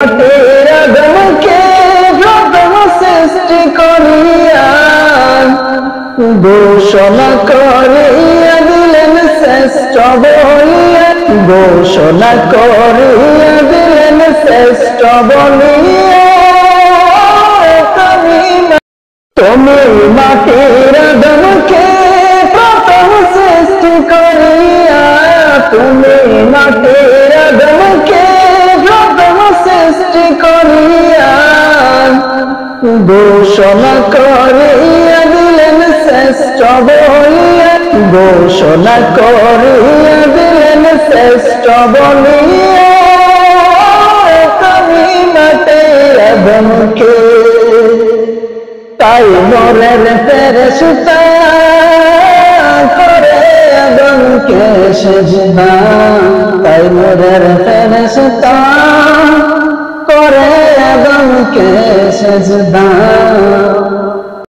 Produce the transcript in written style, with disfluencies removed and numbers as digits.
तेरा दम के प्रथम सृष्टि करिया घोषणा करिया दिलेन श्रेष्ठ बलिया घोषणा करिया दिलेन श्रेष्ठ बलिया তুমি মাটির দমকে প্রথম সৃষ্টি করিয়া তুমি মাটির দমকে প্রথম সৃষ্টি করিয়া ঘোষণা করিয়া দিলেন শ্রেষ্ঠ বলিয়া ঘোষণা করিয়া দিলেন শ্রেষ্ঠ বলিয়া তুমি মাটির দমকে তাই মোরের ফেরেশতা করে আদমকে সেজদা তাই মোরের ফেরেশতা করে আদমকে সেজদা